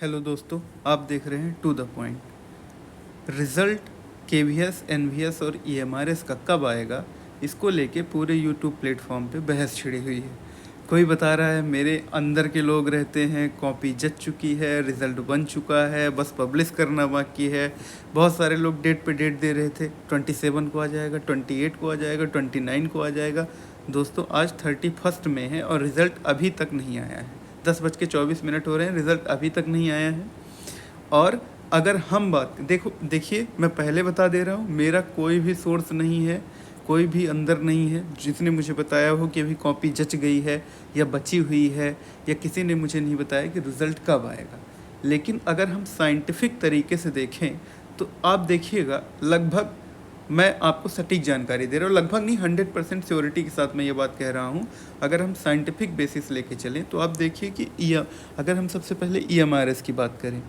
Hello दोस्तों, आप देख रहे हैं to the point. Result KVS, NVS और ईएमआरएस का कब आएगा, इसको लेके पूरे यूट्यूब प्लेटफॉर्म पे बहस छिड़ी हुई है। कोई बता रहा है मेरे अंदर के लोग रहते हैं, कॉपी जच चुकी है, रिज़ल्ट बन चुका है, बस पब्लिश करना बाकी है। बहुत सारे लोग डेट पे डेट दे रहे थे, 27 को आ जाएगा, 28 को आ जाएगा, 29 को आ जाएगा। दोस्तों आज 31 में है और रिज़ल्ट अभी तक नहीं आया है। 10:24 हो रहे हैं, रिज़ल्ट अभी तक नहीं आया है। और अगर हम बात देखिए, मैं पहले बता दे रहा हूँ, मेरा कोई भी सोर्स नहीं है, कोई भी अंदर नहीं है जिसने मुझे बताया हो कि अभी कॉपी जच गई है या बची हुई है, या किसी ने मुझे नहीं बताया कि रिज़ल्ट कब आएगा। लेकिन अगर हम साइंटिफिक तरीके से देखें तो आप देखिएगा, लगभग मैं आपको सटीक जानकारी दे रहा हूँ, लगभग नहीं 100% श्योरिटी के साथ मैं ये बात कह रहा हूँ। अगर हम साइंटिफिक बेसिस लेके चलें तो आप देखिए कि अगर हम सबसे पहले ईएमआरएस की बात करें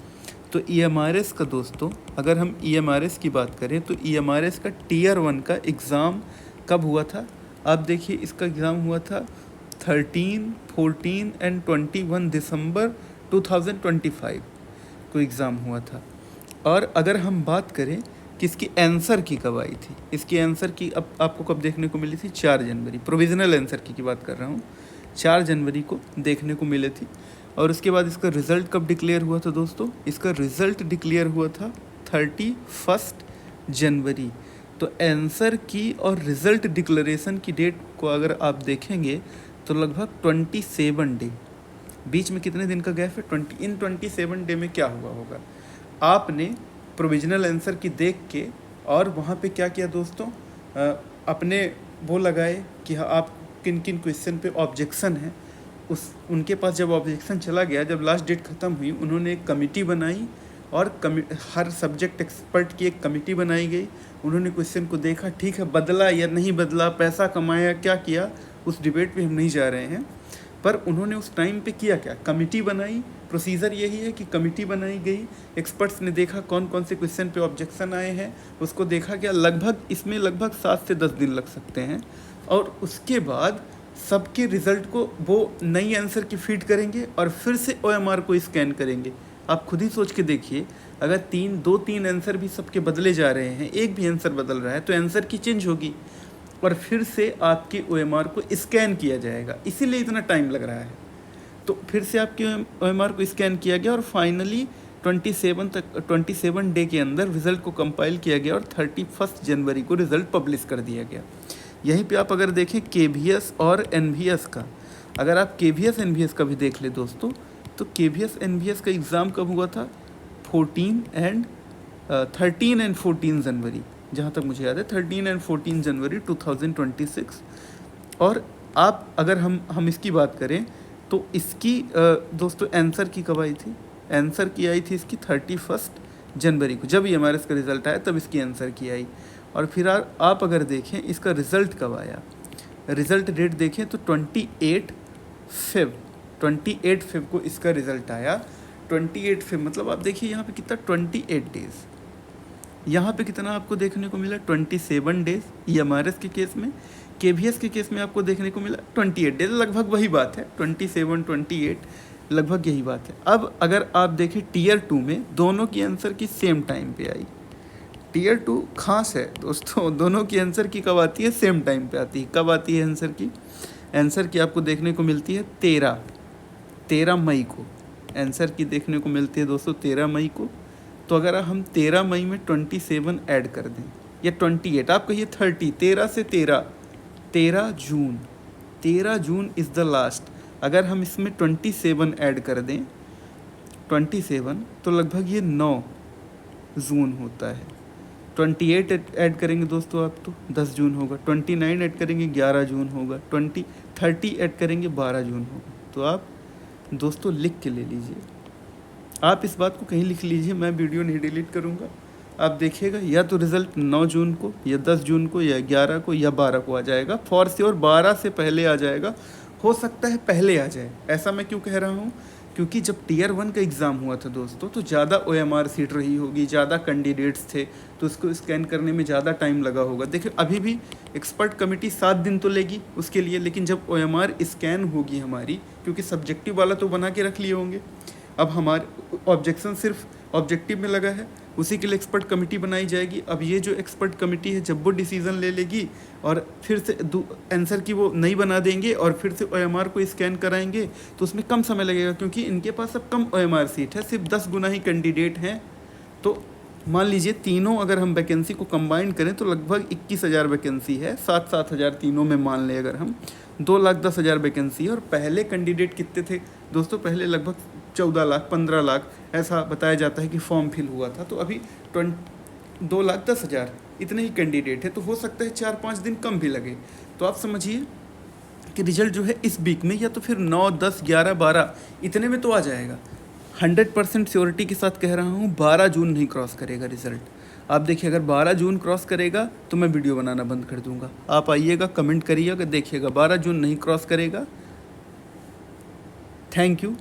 तो ईएमआरएस का दोस्तों, अगर हम ईएमआरएस की बात करें तो ईएमआरएस का टियर 1 का एग्ज़ाम कब हुआ था। आप देखिए, इसका एग्ज़ाम हुआ था 13, 14 एंड 21 दिसंबर 2025 को एग्ज़ाम हुआ था। और अगर हम बात करें कि इसकी आंसर की कब आई थी, इसकी आंसर की अब आपको कब देखने को मिली थी, 4 जनवरी। प्रोविज़नल आंसर की बात कर रहा हूँ, 4 जनवरी को देखने को मिले थी। और उसके बाद इसका रिज़ल्ट कब डिक्लेयर हुआ था दोस्तों, इसका रिज़ल्ट डिक्लेयर हुआ था 31 जनवरी। तो आंसर की और रिज़ल्ट डिक्लेरेशन की डेट को अगर आप देखेंगे तो लगभग 27 डे, बीच में कितने दिन का गैप है, 27 डे में क्या हुआ होगा। आपने प्रोविजनल आंसर की देख के और वहाँ पे क्या किया दोस्तों, अपने वो लगाए कि हाँ आप किन किन क्वेश्चन पे ऑब्जेक्शन है, उनके पास जब ऑब्जेक्शन चला गया, जब लास्ट डेट ख़त्म हुई, उन्होंने एक कमिटी बनाई और हर सब्जेक्ट एक्सपर्ट की एक कमिटी बनाई गई। उन्होंने क्वेश्चन को देखा, ठीक है बदला या नहीं बदला, पैसा कमाया क्या किया, उस डिबेट पे हम नहीं जा रहे हैं। पर उन्होंने उस टाइम पे किया क्या, कमिटी बनाई। प्रोसीजर यही है कि कमिटी बनाई गई, एक्सपर्ट्स ने देखा कौन कौन से क्वेश्चन पे ऑब्जेक्शन आए हैं, उसको देखा गया। इसमें लगभग 7 से 10 दिन लग सकते हैं। और उसके बाद सबके रिज़ल्ट को वो नई आंसर की फीड करेंगे और फिर से ओएमआर को स्कैन करेंगे। आप खुद ही सोच के देखिए, अगर 2-3 आंसर भी सबके बदले जा रहे हैं, एक भी आंसर बदल रहा है तो आंसर की चेंज होगी और फिर से आपके ओएमआर को स्कैन किया जाएगा। इसीलिए इतना टाइम लग रहा है। तो फिर से आपके ओएमआर को स्कैन किया गया और फाइनली 27 डे के अंदर रिज़ल्ट को कंपाइल किया गया और 31 जनवरी को रिज़ल्ट पब्लिश कर दिया गया। यहीं पे आप अगर देखें केवीएस और एनवीएस का, अगर आप केवीएस एनवीएस का भी देख ले दोस्तों, तो केवीएस एनवीएस का एग्ज़ाम कब हुआ था, 13 एंड 14 जनवरी, जहाँ तक मुझे याद है 13 एंड 14 जनवरी 2026। और आप अगर हम इसकी बात करें तो इसकी दोस्तों आंसर की कब आई थी, आंसर की आई थी इसकी 31 जनवरी को, जब ईएमआरएस का रिज़ल्ट आया तब इसकी आंसर की आई। और फिर आप अगर देखें इसका रिज़ल्ट कब आया, रिज़ल्ट डेट देखें तो 28 फेब को इसका रिज़ल्ट आया। 28 फेब मतलब आप देखिए यहाँ पे कितना, 28 डेज़। यहाँ पे कितना आपको देखने को मिला, 27 डेज़ ईएमआरएस के केस में। केवीएस के केस में आपको देखने को मिला 28 डेज़, लगभग वही बात है, 27, 28 लगभग यही बात है। अब अगर आप देखें टियर 2 में दोनों की आंसर की सेम टाइम पे आई। टियर 2 खास है दोस्तों, दोनों की आंसर की कब आती है, सेम टाइम पे आती है। कब आती है आंसर की, आंसर की आपको देखने को मिलती है 13 मई को आंसर की देखने को मिलती है दोस्तों, 13 मई को। तो अगर हम 13 मई में 27 ऐड कर दें या 28, आप कहिए 30, 13 से 13 जून इज़ द लास्ट। अगर हम इसमें 27 ऐड कर दें, 27, तो लगभग ये 9 जून होता है। 28 ऐड करेंगे दोस्तों आप तो 10 जून होगा, 29 ऐड करेंगे 11 जून होगा, 30 ऐड करेंगे 12 जून होगा। तो आप दोस्तों लिख के ले लीजिए, आप इस बात को कहीं लिख लीजिए, मैं वीडियो नहीं डिलीट करूँगा। आप देखिएगा या तो रिज़ल्ट 9 जून को या 10 जून को या 11 को या 12 को आ जाएगा। फॉर श्योर 12 से पहले आ जाएगा, हो सकता है पहले आ जाए। ऐसा मैं क्यों कह रहा हूँ, क्योंकि जब टियर 1 का एग्ज़ाम हुआ था दोस्तों तो ज़्यादा ओएमआर सीट रही होगी, ज़्यादा कैंडिडेट्स थे, तो उसको स्कैन करने में ज़्यादा टाइम लगा होगा। देखिए अभी भी एक्सपर्ट कमेटी 7 दिन तो लेगी उसके लिए, लेकिन जब ओएमआर स्कैन होगी हमारी, क्योंकि सब्जेक्टिव वाला तो बना के रख लिए होंगे, अब हमारे ऑब्जेक्शन सिर्फ ऑब्जेक्टिव में लगा है, उसी के लिए एक्सपर्ट कमेटी बनाई जाएगी। अब ये जो एक्सपर्ट कमेटी है जब वो डिसीजन ले लेगी और फिर से आंसर की वो नई बना देंगे और फिर से OMR को स्कैन कराएंगे, तो उसमें कम समय लगेगा क्योंकि इनके पास अब कम OMR सीट है, सिर्फ 10 गुना ही कैंडिडेट हैं। तो मान लीजिए तीनों अगर हम वैकेंसी को कंबाइन करें तो लगभग 21,000 वैकेंसी है, 7-7 हज़ार तीनों में मान लें अगर हम, 2,10,000 वैकेंसी है। और पहले कैंडिडेट कितने थे दोस्तों? पहले लगभग 14 लाख 15 लाख ऐसा बताया जाता है कि फॉर्म फिल हुआ था। तो अभी 2,10,000 इतने ही कैंडिडेट है, तो हो सकता है 4-5 दिन कम भी लगे। तो आप समझिए कि रिजल्ट जो है इस वीक में या तो फिर 9, 10, 11, 12 इतने में तो आ जाएगा। 100% श्योरिटी के साथ कह रहा हूँ 12 जून नहीं क्रॉस करेगा रिज़ल्ट। आप देखिए अगर 12 जून क्रॉस करेगा तो मैं वीडियो बनाना बंद कर दूंगा। आप आइएगा, कमेंट करिएगा, देखिएगा 12 जून नहीं क्रॉस करेगा। Thank you.